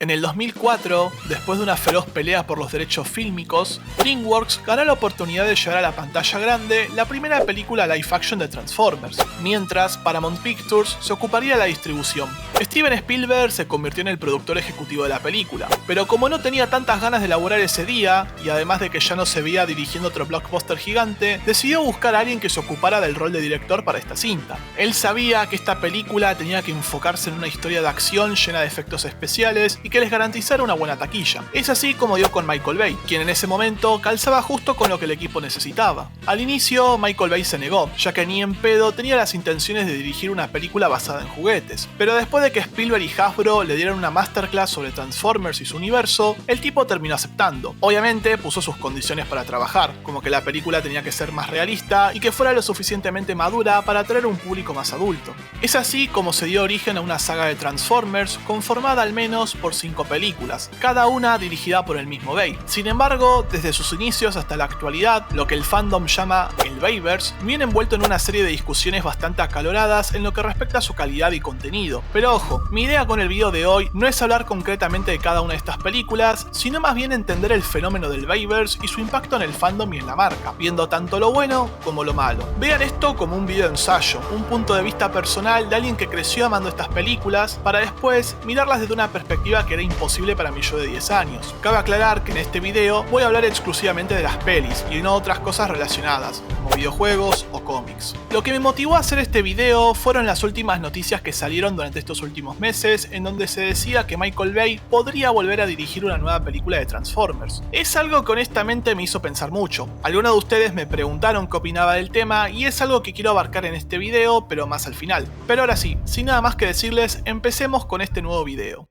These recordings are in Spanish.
En el 2004, después de una feroz pelea por los derechos fílmicos, DreamWorks ganó la oportunidad de llevar a la pantalla grande la primera película live action de Transformers, mientras Paramount Pictures se ocuparía de la distribución. Steven Spielberg se convirtió en el productor ejecutivo de la película, pero como no tenía tantas ganas de laburar ese día, y además de que ya no se veía dirigiendo otro blockbuster gigante, decidió buscar a alguien que se ocupara del rol de director para esta cinta. Él sabía que esta película tenía que enfocarse en una historia de acción llena de efectos especiales y que les garantizara una buena taquilla. Es así como dio con Michael Bay, quien en ese momento calzaba justo con lo que el equipo necesitaba. Al inicio, Michael Bay se negó, ya que ni en pedo tenía las intenciones de dirigir una película basada en juguetes. Pero después de que Spielberg y Hasbro le dieran una masterclass sobre Transformers y su universo, el tipo terminó aceptando. Obviamente puso sus condiciones para trabajar, como que la película tenía que ser más realista y que fuera lo suficientemente madura para atraer un público más adulto. Es así como se dio origen a una saga de Transformers conformada al menos por 5 películas, cada una dirigida por el mismo Bay. Sin embargo, desde sus inicios hasta la actualidad, lo que el fandom llama el Bayverse viene envuelto en una serie de discusiones bastante acaloradas en lo que respecta a su calidad y contenido. Pero ojo, mi idea con el video de hoy no es hablar concretamente de cada una de estas películas, sino más bien entender el fenómeno del Bayverse y su impacto en el fandom y en la marca, viendo tanto lo bueno como lo malo. Vean esto como un video ensayo, un punto de vista personal de alguien que creció amando estas películas, para después mirarlas desde una perspectiva que era imposible para mi yo de 10 años. Cabe aclarar que en este video voy a hablar exclusivamente de las pelis y no otras cosas relacionadas, como videojuegos o cómics. Lo que me motivó a hacer este video fueron las últimas noticias que salieron durante estos últimos meses, en donde se decía que Michael Bay podría volver a dirigir una nueva película de Transformers. Es algo que honestamente me hizo pensar mucho. Algunos de ustedes me preguntaron qué opinaba del tema y es algo que quiero abarcar en este video, pero más al final. Pero ahora sí, sin nada más que decirles, empecemos con este nuevo video.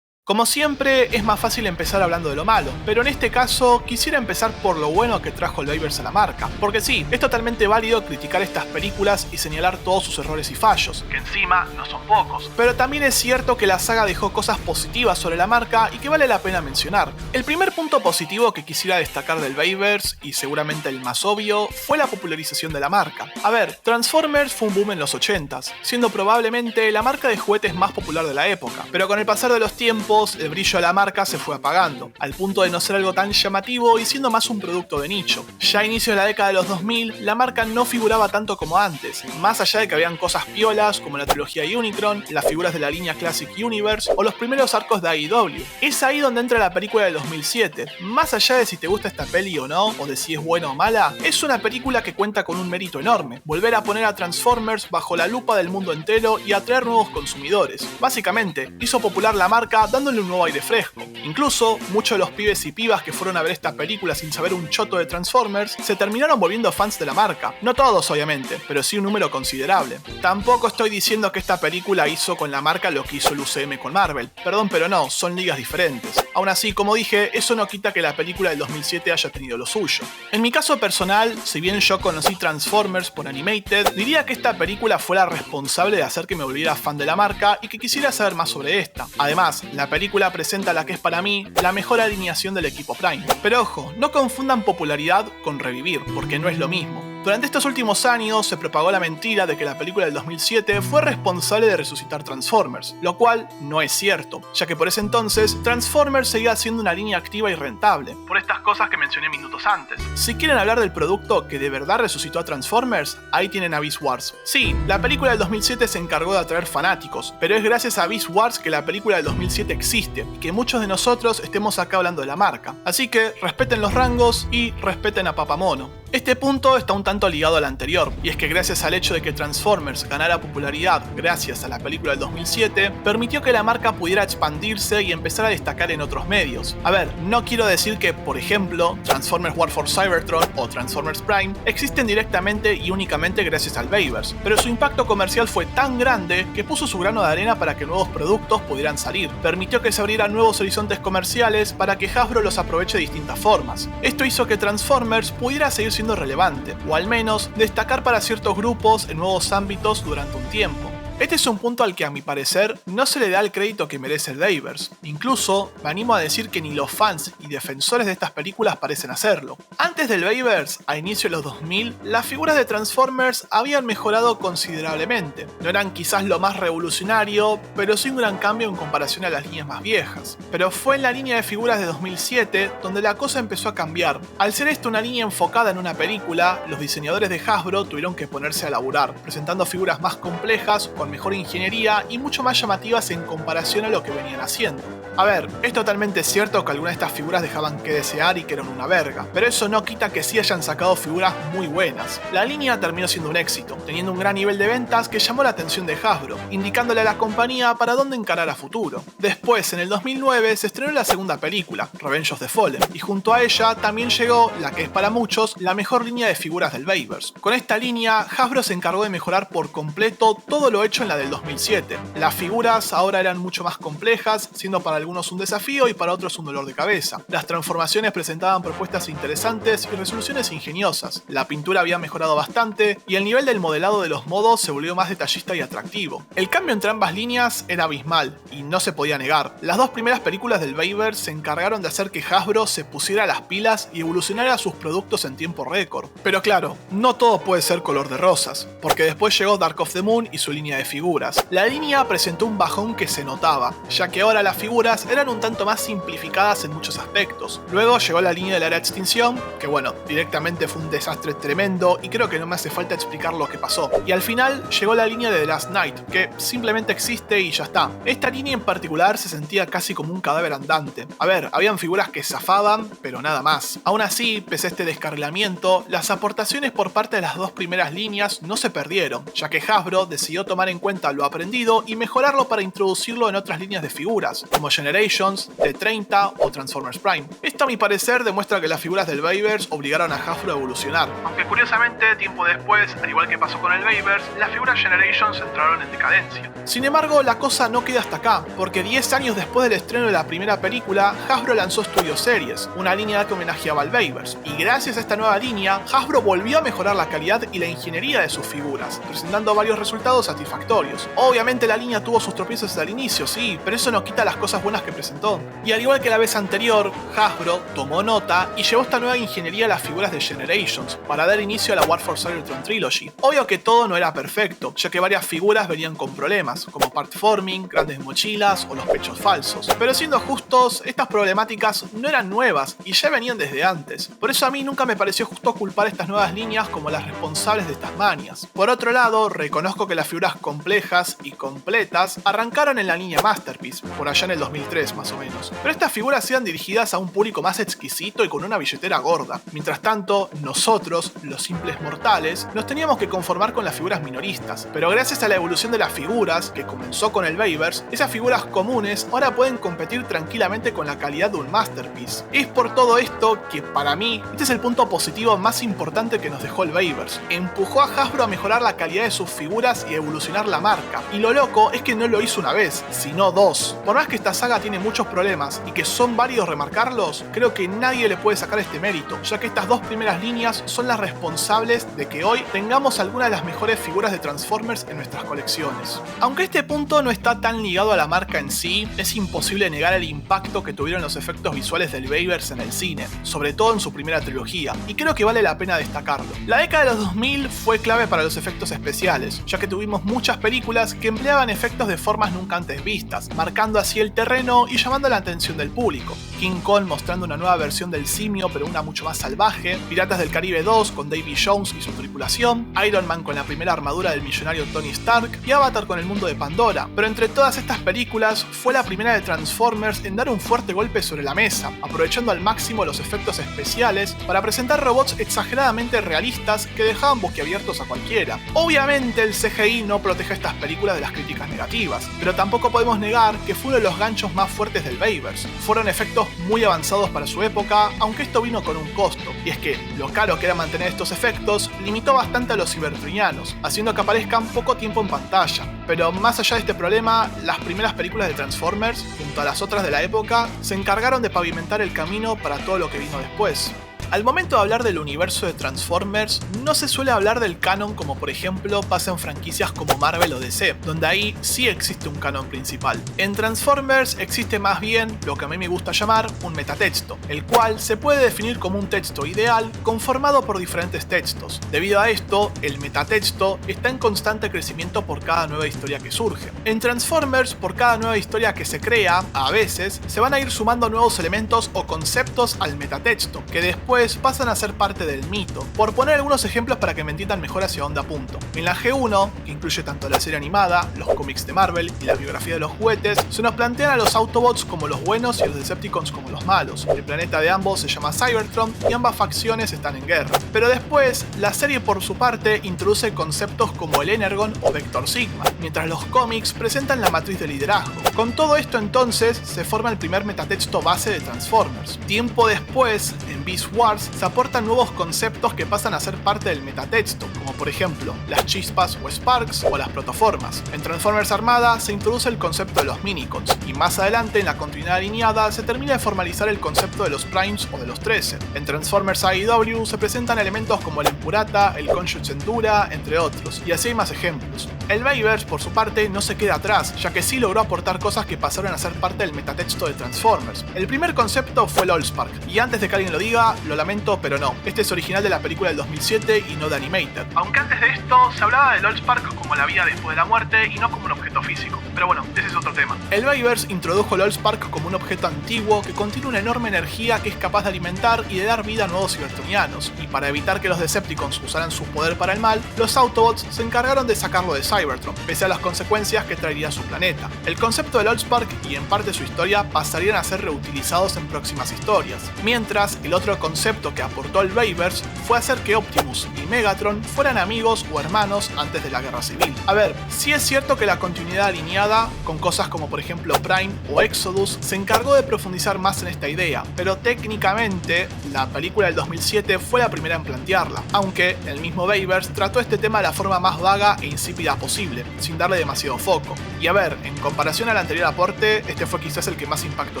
Como siempre, es más fácil empezar hablando de lo malo, pero en este caso quisiera empezar por lo bueno que trajo el Bayverse a la marca, porque sí, es totalmente válido criticar estas películas y señalar todos sus errores y fallos, que encima no son pocos, pero también es cierto que la saga dejó cosas positivas sobre la marca y que vale la pena mencionar. El primer punto positivo que quisiera destacar del Bayverse, y seguramente el más obvio, fue la popularización de la marca. A ver, Transformers fue un boom en los 80s, siendo probablemente la marca de juguetes más popular de la época, pero con el pasar de los tiempos, el brillo de la marca se fue apagando, al punto de no ser algo tan llamativo y siendo más un producto de nicho. Ya a inicio de la década de los 2000, la marca no figuraba tanto como antes, más allá de que habían cosas piolas como la trilogía Unicron, las figuras de la línea Classic Universe o los primeros arcos de AEW. Es ahí donde entra la película del 2007. Más allá de si te gusta esta peli o no, o de si es buena o mala, es una película que cuenta con un mérito enorme: volver a poner a Transformers bajo la lupa del mundo entero y atraer nuevos consumidores. Básicamente, hizo popular la marca dándole un nuevo aire fresco. Incluso, muchos de los pibes y pibas que fueron a ver esta película sin saber un choto de Transformers se terminaron volviendo fans de la marca. No todos, obviamente, pero sí un número considerable. Tampoco estoy diciendo que esta película hizo con la marca lo que hizo el UCM con Marvel. Perdón, pero no, son ligas diferentes. Aún así, como dije, eso no quita que la película del 2007 haya tenido lo suyo. En mi caso personal, si bien yo conocí Transformers por Animated, diría que esta película fue la responsable de hacer que me volviera fan de la marca y que quisiera saber más sobre esta. Además, la película presenta la que es para mí la mejor alineación del equipo Prime. Pero ojo, no confundan popularidad con revivir, porque no es lo mismo. Durante estos últimos años se propagó la mentira de que la película del 2007 fue responsable de resucitar Transformers, lo cual no es cierto, ya que por ese entonces Transformers seguía siendo una línea activa y rentable, por estas cosas que mencioné minutos antes. Si quieren hablar del producto que de verdad resucitó a Transformers, ahí tienen a Beast Wars. Sí, la película del 2007 se encargó de atraer fanáticos, pero es gracias a Beast Wars que la película del 2007 existe, y que muchos de nosotros estemos acá hablando de la marca. Así que respeten los rangos y respeten a Papamono. Este punto está un tanto ligado al anterior, y es que gracias al hecho de que Transformers ganara popularidad gracias a la película del 2007, permitió que la marca pudiera expandirse y empezar a destacar en otros medios. A ver, no quiero decir que, por ejemplo, Transformers War for Cybertron o Transformers Prime existen directamente y únicamente gracias al Bayverse, pero su impacto comercial fue tan grande que puso su grano de arena para que nuevos productos pudieran salir. Permitió que se abrieran nuevos horizontes comerciales para que Hasbro los aproveche de distintas formas. Esto hizo que Transformers pudiera seguir siendo relevante, o al menos destacar para ciertos grupos en nuevos ámbitos durante un tiempo. Este es un punto al que a mi parecer no se le da el crédito que merece el Bayverse. Incluso me animo a decir que ni los fans y defensores de estas películas parecen hacerlo. Antes del Bayverse, a inicio de los 2000, las figuras de Transformers habían mejorado considerablemente. No eran quizás lo más revolucionario, pero sí un gran cambio en comparación a las líneas más viejas. Pero fue en la línea de figuras de 2007 donde la cosa empezó a cambiar. Al ser esta una línea enfocada en una película, los diseñadores de Hasbro tuvieron que ponerse a laburar, presentando figuras más complejas, con mejor ingeniería y mucho más llamativas en comparación a lo que venían haciendo. A ver, es totalmente cierto que algunas de estas figuras dejaban que desear y que eran una verga, pero eso no quita que sí hayan sacado figuras muy buenas. La línea terminó siendo un éxito, teniendo un gran nivel de ventas que llamó la atención de Hasbro, indicándole a la compañía para dónde encarar a futuro. Después, en el 2009, se estrenó la segunda película, Revenge of the Fallen, y junto a ella también llegó la que es para muchos la mejor línea de figuras del Bayverse. Con esta línea, Hasbro se encargó de mejorar por completo todo lo hecho en la del 2007. Las figuras ahora eran mucho más complejas, siendo para algunos un desafío y para otros un dolor de cabeza. Las transformaciones presentaban propuestas interesantes y resoluciones ingeniosas. La pintura había mejorado bastante y el nivel del modelado de los modos se volvió más detallista y atractivo. El cambio entre ambas líneas era abismal y no se podía negar. Las dos primeras películas del Bayverse se encargaron de hacer que Hasbro se pusiera las pilas y evolucionara sus productos en tiempo récord. Pero claro, no todo puede ser color de rosas, porque después llegó Dark of the Moon y su línea de figuras. La línea presentó un bajón que se notaba, ya que ahora las figuras eran un tanto más simplificadas en muchos aspectos. Luego llegó la línea de la era de extinción, que bueno, directamente fue un desastre tremendo y creo que no me hace falta explicar lo que pasó. Y al final llegó la línea de The Last Night, que simplemente existe y ya está. Esta línea en particular se sentía casi como un cadáver andante. A ver, habían figuras que zafaban, pero nada más. Aún así, pese a este descarrilamiento, las aportaciones por parte de las dos primeras líneas no se perdieron, ya que Hasbro decidió tomar en cuenta lo aprendido y mejorarlo para introducirlo en otras líneas de figuras, como Generations, T30 o Transformers Prime. Esto a mi parecer demuestra que las figuras del Bayverse obligaron a Hasbro a evolucionar. Aunque curiosamente, tiempo después, al igual que pasó con el Bayverse, las figuras Generations entraron en decadencia. Sin embargo, la cosa no queda hasta acá, porque 10 años después del estreno de la primera película, Hasbro lanzó Studio Series, una línea que homenajeaba al Bayverse, y gracias a esta nueva línea, Hasbro volvió a mejorar la calidad y la ingeniería de sus figuras, presentando varios resultados satisfactorios. Obviamente la línea tuvo sus tropiezos al inicio, sí, pero eso no quita las cosas buenas que presentó. Y al igual que la vez anterior, Hasbro tomó nota y llevó esta nueva ingeniería a las figuras de Generations, para dar inicio a la War for Cybertron Trilogy. Obvio que todo no era perfecto, ya que varias figuras venían con problemas, como partforming, grandes mochilas o los pechos falsos. Pero siendo justos, estas problemáticas no eran nuevas y ya venían desde antes. Por eso a mí nunca me pareció justo culpar a estas nuevas líneas como las responsables de estas manias. Por otro lado, reconozco que las figuras complejas y completas arrancaron en la línea Masterpiece, por allá en el 2003 más o menos. Pero estas figuras eran dirigidas a un público más exquisito y con una billetera gorda. Mientras tanto, nosotros, los simples mortales, nos teníamos que conformar con las figuras minoristas. Pero gracias a la evolución de las figuras, que comenzó con el Bayverse, esas figuras comunes ahora pueden competir tranquilamente con la calidad de un Masterpiece. Es por todo esto que, para mí, este es el punto positivo más importante que nos dejó el Bayverse. Empujó a Hasbro a mejorar la calidad de sus figuras y evolucionar la marca. Y lo loco es que no lo hizo una vez, sino dos. Por más que esta saga tiene muchos problemas y que son válidos remarcarlos, creo que nadie le puede sacar este mérito, ya que estas dos primeras líneas son las responsables de que hoy tengamos algunas de las mejores figuras de Transformers en nuestras colecciones. Aunque este punto no está tan ligado a la marca en sí, es imposible negar el impacto que tuvieron los efectos visuales del Bayverse en el cine, sobre todo en su primera trilogía, y creo que vale la pena destacarlo. La década de los 2000 fue clave para los efectos especiales, ya que tuvimos muchas películas que empleaban efectos de formas nunca antes vistas, marcando así el terreno y llamando la atención del público. King Kong mostrando una nueva versión del simio pero una mucho más salvaje, Piratas del Caribe 2 con Davy Jones y su tripulación, Iron Man con la primera armadura del millonario Tony Stark y Avatar con el mundo de Pandora. Pero entre todas estas películas fue la primera de Transformers en dar un fuerte golpe sobre la mesa, aprovechando al máximo los efectos especiales para presentar robots exageradamente realistas que dejaban boquiabiertos a cualquiera. Obviamente el CGI no protege a estas películas de las críticas negativas, pero tampoco podemos negar que fue uno de los ganchos más fuertes del Bayverse. Fueron efectos muy avanzados para su época, aunque esto vino con un costo, y es que lo caro que era mantener estos efectos limitó bastante a los cibertrinianos, haciendo que aparezcan poco tiempo en pantalla. Pero más allá de este problema, las primeras películas de Transformers, junto a las otras de la época, se encargaron de pavimentar el camino para todo lo que vino después. Al momento de hablar del universo de Transformers, no se suele hablar del canon como por ejemplo pasa en franquicias como Marvel o DC, donde ahí sí existe un canon principal. En Transformers existe más bien lo que a mí me gusta llamar un metatexto, el cual se puede definir como un texto ideal conformado por diferentes textos. Debido a esto, el metatexto está en constante crecimiento por cada nueva historia que surge. En Transformers, por cada nueva historia que se crea, a veces se van a ir sumando nuevos elementos o conceptos al metatexto, que después pasan a ser parte del mito. Por poner algunos ejemplos para que me entiendan mejor hacia dónde apunto. En la G1, que incluye tanto la serie animada, los cómics de Marvel y la biografía de los juguetes, se nos plantean a los Autobots como los buenos y a los Decepticons como los malos. El planeta de ambos se llama Cybertron y ambas facciones están en guerra. Pero después, la serie por su parte introduce conceptos como el Energon o Vector Sigma, mientras los cómics presentan la matriz de liderazgo. Con todo esto entonces se forma el primer metatexto base de Transformers. Tiempo después, en Beast Wars, se aportan nuevos conceptos que pasan a ser parte del metatexto, como por ejemplo las chispas o sparks o las protoformas. En Transformers Armada se introduce el concepto de los minicons, y más adelante en la continuidad alineada se termina de formalizar el concepto de los primes o de los 13. En Transformers AEW se presentan elementos como el Empurata, el Conscious Endura, entre otros, y así hay más ejemplos. El Bayverse, por su parte, no se queda atrás, ya que sí logró aportar cosas que pasaron a ser parte del metatexto de Transformers. El primer concepto fue el Allspark, y antes de que alguien lo diga, lo lamento, pero no. Este es original de la película del 2007 y no de Animated. Aunque antes de esto se hablaba del Allspark como la vida después de la muerte y no como un objeto físico. Pero bueno, ese es otro tema. El Bayverse introdujo el Allspark como un objeto antiguo que contiene una enorme energía que es capaz de alimentar y de dar vida a nuevos cybertronianos, y para evitar que los Decepticons usaran su poder para el mal, los Autobots se encargaron de sacarlo de Cybertron, pese a las consecuencias que traería a su planeta. El concepto del Allspark y en parte su historia pasarían a ser reutilizados en próximas historias, mientras el otro concepto que aportó el Bayverse fue hacer que Optimus y Megatron fueran amigos o hermanos antes de la Guerra Civil. A ver, sí es cierto que la continuidad alineada, con cosas como por ejemplo Prime o Exodus, se encargó de profundizar más en esta idea, pero técnicamente la película del 2007 fue la primera en plantearla, aunque el mismo Bayverse trató este tema de la forma más vaga e insípida posible, sin darle demasiado foco. Y a ver, en comparación al anterior aporte, este fue quizás el que más impacto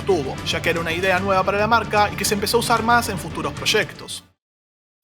tuvo, ya que era una idea nueva para la marca y que se empezó a usar más en futuros proyectos.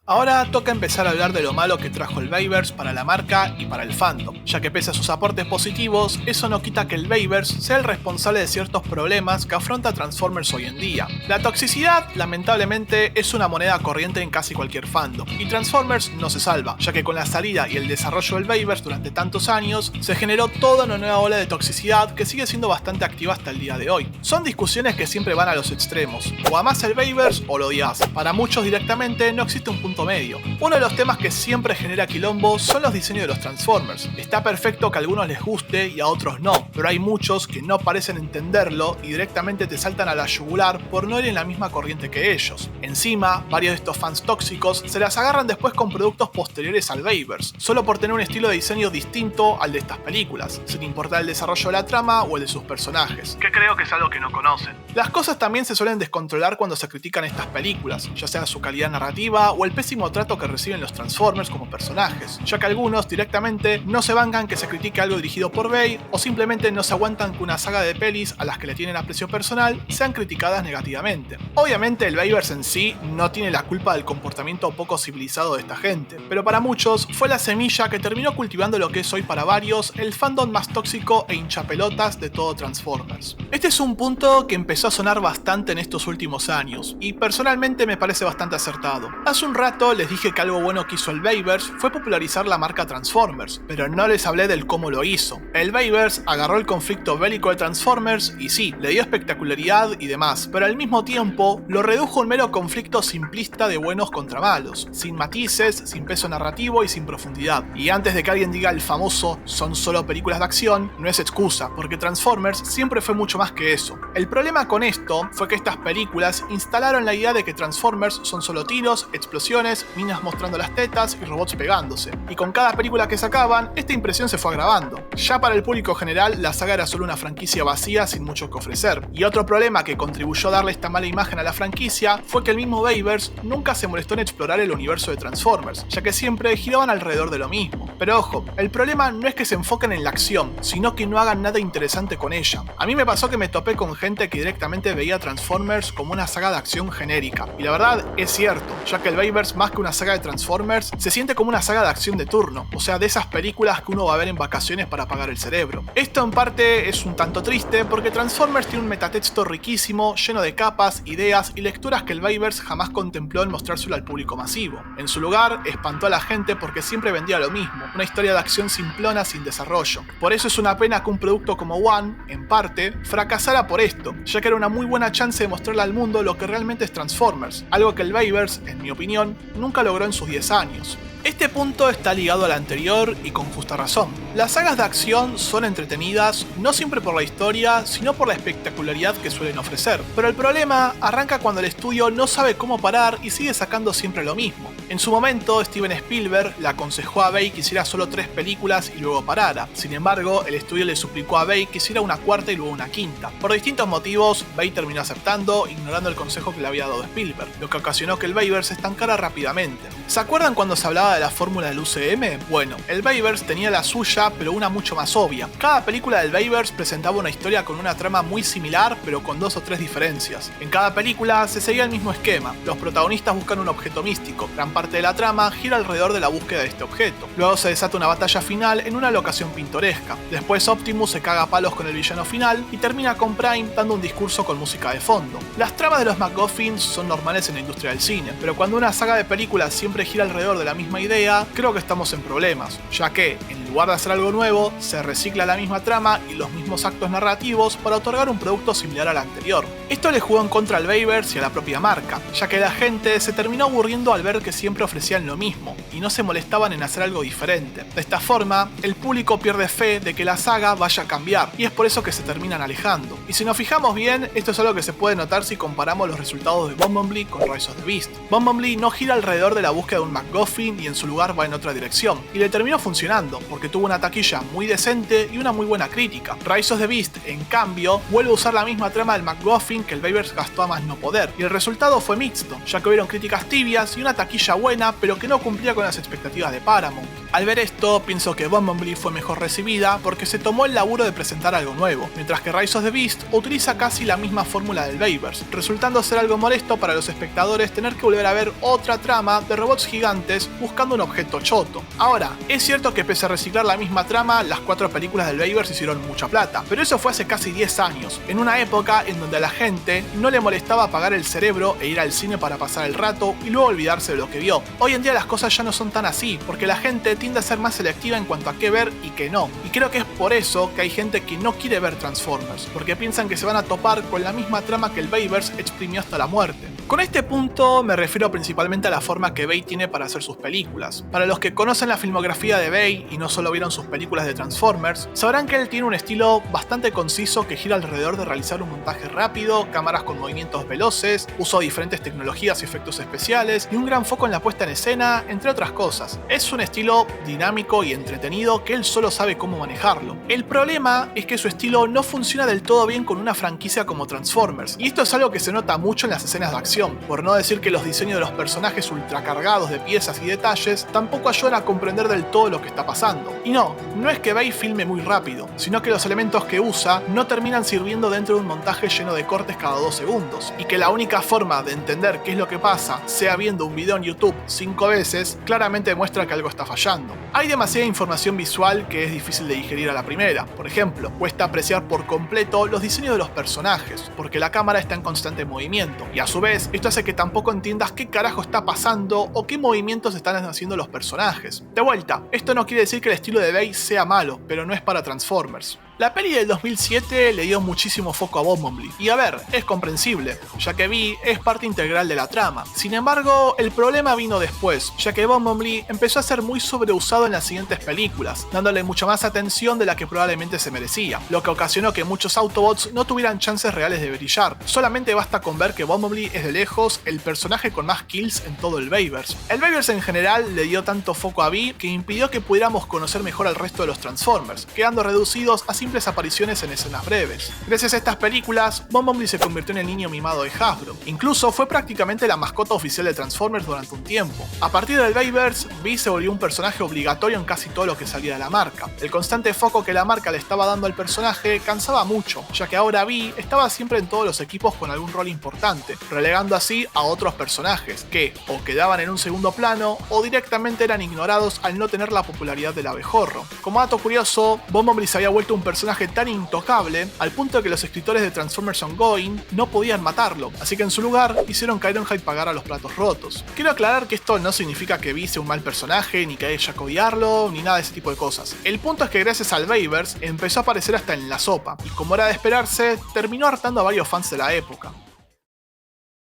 Ahora toca empezar a hablar de lo malo que trajo el Bayverse para la marca y para el fandom, ya que pese a sus aportes positivos, eso no quita que el Bayverse sea el responsable de ciertos problemas que afronta Transformers hoy en día. La toxicidad, lamentablemente, es una moneda corriente en casi cualquier fandom, y Transformers no se salva, ya que con la salida y el desarrollo del Bayverse durante tantos años, se generó toda una nueva ola de toxicidad que sigue siendo bastante activa hasta el día de hoy. Son discusiones que siempre van a los extremos, o amás el Bayverse o lo odias. Para muchos directamente no existe un punto medio. Uno de los temas que siempre genera quilombo son los diseños de los Transformers. Está perfecto que a algunos les guste y a otros no, pero hay muchos que no parecen entenderlo y directamente te saltan a la yugular por no ir en la misma corriente que ellos. Encima, varios de estos fans tóxicos se las agarran después con productos posteriores al Bayverse, solo por tener un estilo de diseño distinto al de estas películas, sin importar el desarrollo de la trama o el de sus personajes, que creo que es algo que no conocen. Las cosas también se suelen descontrolar cuando se critican estas películas, ya sea su calidad narrativa o el pésimo trato que reciben los Transformers como personajes, ya que algunos directamente no se bancan que se critique algo dirigido por Bay o simplemente no se aguantan que una saga de pelis a las que le tienen aprecio personal sean criticadas negativamente. Obviamente el Bayverse en sí no tiene la culpa del comportamiento poco civilizado de esta gente, pero para muchos fue la semilla que terminó cultivando lo que es hoy para varios el fandom más tóxico e hinchapelotas de todo Transformers. Este es un punto que empezó a sonar bastante en estos últimos años, y personalmente me parece bastante acertado. Hace un rato les dije que algo bueno que hizo el Bayverse fue popularizar la marca Transformers, pero no les hablé del cómo lo hizo. El Bayverse agarró el conflicto bélico de Transformers y sí, le dio espectacularidad y demás, pero al mismo tiempo lo redujo a un mero conflicto simplista de buenos contra malos, sin matices, sin peso narrativo y sin profundidad. Y antes de que alguien diga el famoso "son solo películas de acción", no es excusa, porque Transformers siempre fue mucho más que eso. El problema con esto fue que estas películas instalaron la idea de que Transformers son solo tiros, explosiones, minas mostrando las tetas y robots pegándose, y con cada película que sacaban, esta impresión se fue agravando. Ya para el público general, la saga era solo una franquicia vacía sin mucho que ofrecer, y otro problema que contribuyó a darle esta mala imagen a la franquicia fue que el mismo Bayverse nunca se molestó en explorar el universo de Transformers, ya que siempre giraban alrededor de lo mismo. Pero ojo, el problema no es que se enfoquen en la acción, sino que no hagan nada interesante con ella. A mí me pasó que me topé con gente que directamente veía Transformers como una saga de acción genérica, y la verdad es cierto, ya que el Bayverse más que una saga de Transformers, se siente como una saga de acción de turno, o sea, de esas películas que uno va a ver en vacaciones para apagar el cerebro. Esto en parte es un tanto triste porque Transformers tiene un metatexto riquísimo, lleno de capas, ideas y lecturas que el Bayverse jamás contempló en mostrárselo al público masivo. En su lugar, espantó a la gente porque siempre vendía lo mismo, una historia de acción simplona sin desarrollo. Por eso es una pena que un producto como One, en parte, fracasara por esto, ya que era una muy buena chance de mostrarle al mundo lo que realmente es Transformers, algo que el Bayverse, en mi opinión, nunca logró en sus 10 años. Este punto está ligado al anterior y con justa razón. Las sagas de acción son entretenidas no siempre por la historia, sino por la espectacularidad que suelen ofrecer. Pero el problema arranca cuando el estudio no sabe cómo parar y sigue sacando siempre lo mismo. En su momento, Steven Spielberg le aconsejó a Bay que hiciera solo 3 películas y luego parara. Sin embargo, el estudio le suplicó a Bay que hiciera una cuarta y luego una quinta. Por distintos motivos, Bay terminó aceptando, ignorando el consejo que le había dado Spielberg, lo que ocasionó que el Bayverse se estancara rápidamente. ¿Se acuerdan cuando se hablaba de la fórmula del UCM? Bueno, el Bayverse tenía la suya, pero una mucho más obvia. Cada película del Bayverse presentaba una historia con una trama muy similar, pero con 2 o 3 diferencias. En cada película se seguía el mismo esquema. Los protagonistas buscan un objeto místico. Gran parte de la trama gira alrededor de la búsqueda de este objeto. Luego se desata una batalla final en una locación pintoresca. Después Optimus se caga a palos con el villano final y termina con Prime dando un discurso con música de fondo. Las tramas de los MacGuffins son normales en la industria del cine, pero cuando una saga de películas siempre gira alrededor de la misma idea, creo que estamos en problemas, ya que, en lugar de hacer algo nuevo, se recicla la misma trama y los mismos actos narrativos para otorgar un producto similar al anterior. Esto le jugó en contra al Bayverse y a la propia marca, ya que la gente se terminó aburriendo al ver que siempre ofrecían lo mismo, y no se molestaban en hacer algo diferente. De esta forma, el público pierde fe de que la saga vaya a cambiar, y es por eso que se terminan alejando. Y si nos fijamos bien, esto es algo que se puede notar si comparamos los resultados de Bumblebee con Rise of the Beast. Bumblebee no gira alrededor de la búsqueda de un MacGuffin y en su lugar va en otra dirección, y le terminó funcionando, porque tuvo una taquilla muy decente y una muy buena crítica. Rise of the Beast, en cambio, vuelve a usar la misma trama del MacGuffin que el Bayverse gastó a más no poder, y el resultado fue mixto, ya que hubieron críticas tibias y una taquilla buena, pero que no cumplía con las expectativas de Paramount. Al ver esto, pienso que Bumblebee fue mejor recibida porque se tomó el laburo de presentar algo nuevo, mientras que Rise of the Beast utiliza casi la misma fórmula del Bayverse, resultando ser algo molesto para los espectadores tener que volver a ver otra trama de robots gigantes buscando un objeto choto. Ahora, es cierto que pese a reciclar la misma trama, las 4 películas del Bayverse hicieron mucha plata, pero eso fue hace casi 10 años, en una época en donde a la gente no le molestaba apagar el cerebro e ir al cine para pasar el rato y luego olvidarse de lo que vio. Hoy en día las cosas ya no son tan así, porque la gente tiende a ser más selectiva en cuanto a qué ver y qué no. Y creo que es por eso que hay gente que no quiere ver Transformers, porque piensan que se van a topar con la misma trama que el Bayverse exprimió hasta la muerte. Con este punto me refiero principalmente a la forma que Bay tiene para hacer sus películas. Para los que conocen la filmografía de Bay y no solo vieron sus películas de Transformers, sabrán que él tiene un estilo bastante conciso que gira alrededor de realizar un montaje rápido, cámaras con movimientos veloces, uso de diferentes tecnologías y efectos especiales y un gran foco en la puesta en escena, entre otras cosas. Es un estilo dinámico y entretenido que él solo sabe cómo manejarlo. El problema es que su estilo no funciona del todo bien con una franquicia como Transformers, y esto es algo que se nota mucho en las escenas de acción, por no decir que los diseños de los personajes ultracargados de piezas y detalles tampoco ayudan a comprender del todo lo que está pasando. Y no es que Bay filme muy rápido, sino que los elementos que usa no terminan sirviendo dentro de un montaje lleno de cortes cada 2 segundos, y que la única forma de entender qué es lo que pasa sea viendo un video en YouTube 5 veces, claramente muestra que algo está fallando. Hay demasiada información visual que es difícil de digerir a la primera. Por ejemplo, cuesta apreciar por completo los diseños de los personajes, porque la cámara está en constante movimiento, y a su vez esto hace que tampoco entiendas qué carajo está pasando o qué movimientos están haciendo los personajes. De vuelta, esto no quiere decir que el estilo de Bay sea malo, pero no es para Transformers. La peli del 2007 le dio muchísimo foco a Bumblebee, y a ver, es comprensible, ya que Vi es parte integral de la trama. Sin embargo, el problema vino después, ya que Bumblebee empezó a ser muy sobreusado en las siguientes películas, dándole mucho más atención de la que probablemente se merecía, lo que ocasionó que muchos Autobots no tuvieran chances reales de brillar. Solamente basta con ver que Bumblebee es de lejos el personaje con más kills en todo el Bayverse. El Bayverse en general le dio tanto foco a Vi que impidió que pudiéramos conocer mejor al resto de los Transformers, quedando reducidos a simplemente simples apariciones en escenas breves. Gracias a estas películas, Bumblebee se convirtió en el niño mimado de Hasbro. Incluso fue prácticamente la mascota oficial de Transformers durante un tiempo. A partir del Bayverse, Bee se volvió un personaje obligatorio en casi todo lo que salía de la marca. El constante foco que la marca le estaba dando al personaje cansaba mucho, ya que ahora Bee estaba siempre en todos los equipos con algún rol importante, relegando así a otros personajes que o quedaban en un segundo plano o directamente eran ignorados al no tener la popularidad del abejorro. Como dato curioso, Bumblebee se había vuelto un personaje tan intocable al punto de que los escritores de Transformers Ongoing no podían matarlo, así que en su lugar hicieron que Ironhide pagara los platos rotos. Quiero aclarar que esto no significa que Bee sea un mal personaje, ni que haya que odiarlo, ni nada de ese tipo de cosas. El punto es que gracias al Bayverse empezó a aparecer hasta en la sopa, y como era de esperarse, terminó hartando a varios fans de la época.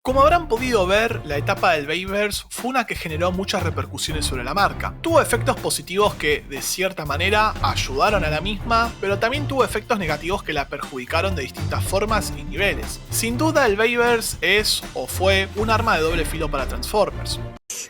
Como habrán podido ver, la etapa del Bayverse fue una que generó muchas repercusiones sobre la marca. Tuvo efectos positivos que, de cierta manera, ayudaron a la misma, pero también tuvo efectos negativos que la perjudicaron de distintas formas y niveles. Sin duda, el Bayverse es, o fue, un arma de doble filo para Transformers.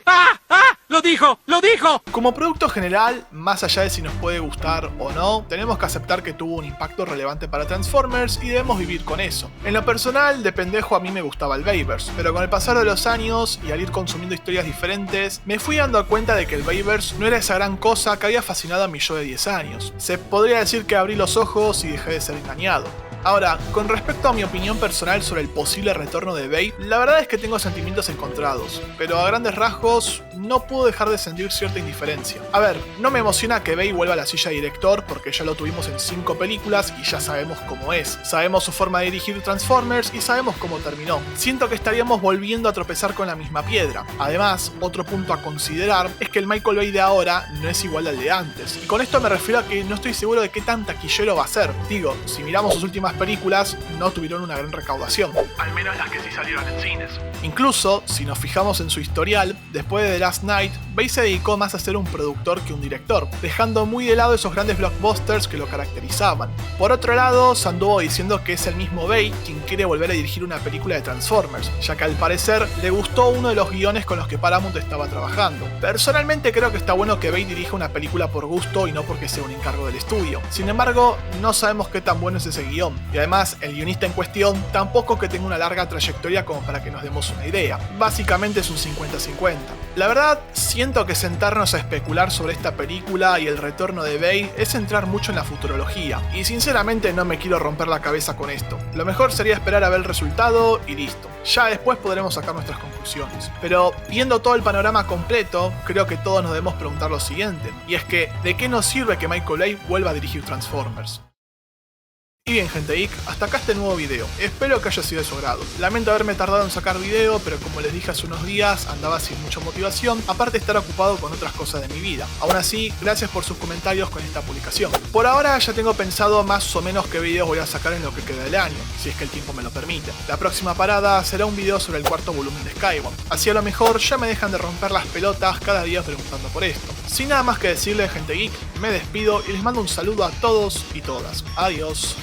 ¡Ah! ¡Ah! ¡Lo dijo! ¡Lo dijo! Como producto general, más allá de si nos puede gustar o no, tenemos que aceptar que tuvo un impacto relevante para Transformers y debemos vivir con eso. En lo personal, de pendejo a mí me gustaba el Bayverse, pero con el pasar de los años y al ir consumiendo historias diferentes, me fui dando cuenta de que el Bayverse no era esa gran cosa que había fascinado a mi yo de 10 años. Se podría decir que abrí los ojos y dejé de ser engañado. Ahora, con respecto a mi opinión personal sobre el posible retorno de Bay, la verdad es que tengo sentimientos encontrados, pero a grandes rasgos no puedo dejar de sentir cierta indiferencia. A ver, no me emociona que Bay vuelva a la silla de director porque ya lo tuvimos en 5 películas y ya sabemos cómo es. Sabemos su forma de dirigir Transformers y sabemos cómo terminó. Siento que estaríamos volviendo a tropezar con la misma piedra. Además, otro punto a considerar es que el Michael Bay de ahora no es igual al de antes. Y con esto me refiero a que no estoy seguro de qué tan taquillero va a ser. Digo, si miramos sus últimas películas, no tuvieron una gran recaudación. Al menos las que sí salieron en cines. Incluso, si nos fijamos en su historial, después de The Last Night, Bay se dedicó más a ser un productor que un director, dejando muy de lado esos grandes blockbusters que lo caracterizaban. Por otro lado, se anduvo diciendo que es el mismo Bay quien quiere volver a dirigir una película de Transformers, ya que al parecer le gustó uno de los guiones con los que Paramount estaba trabajando. Personalmente creo que está bueno que Bay dirija una película por gusto y no porque sea un encargo del estudio. Sin embargo, no sabemos qué tan bueno es ese guión, y además el guionista en cuestión tampoco que tenga una larga trayectoria como para que nos demos una idea. Básicamente es un 50-50. La verdad, siento que sentarnos a especular sobre esta película y el retorno de Bay es entrar mucho en la futurología, y sinceramente no me quiero romper la cabeza con esto. Lo mejor sería esperar a ver el resultado y listo. Ya después podremos sacar nuestras conclusiones. Pero viendo todo el panorama completo, creo que todos nos debemos preguntar lo siguiente, y es que, ¿de qué nos sirve que Michael Bay vuelva a dirigir Transformers? Y bien, gente geek, hasta acá este nuevo video. Espero que haya sido de su agrado. Lamento haberme tardado en sacar video, pero como les dije hace unos días, andaba sin mucha motivación, aparte de estar ocupado con otras cosas de mi vida. Aún así, gracias por sus comentarios con esta publicación. Por ahora ya tengo pensado más o menos qué videos voy a sacar en lo que queda del año, si es que el tiempo me lo permite. La próxima parada será un video sobre el cuarto volumen de Skyward. Así a lo mejor ya me dejan de romper las pelotas cada día preguntando por esto. Sin nada más que decirle, gente geek, me despido y les mando un saludo a todos y todas. Adiós.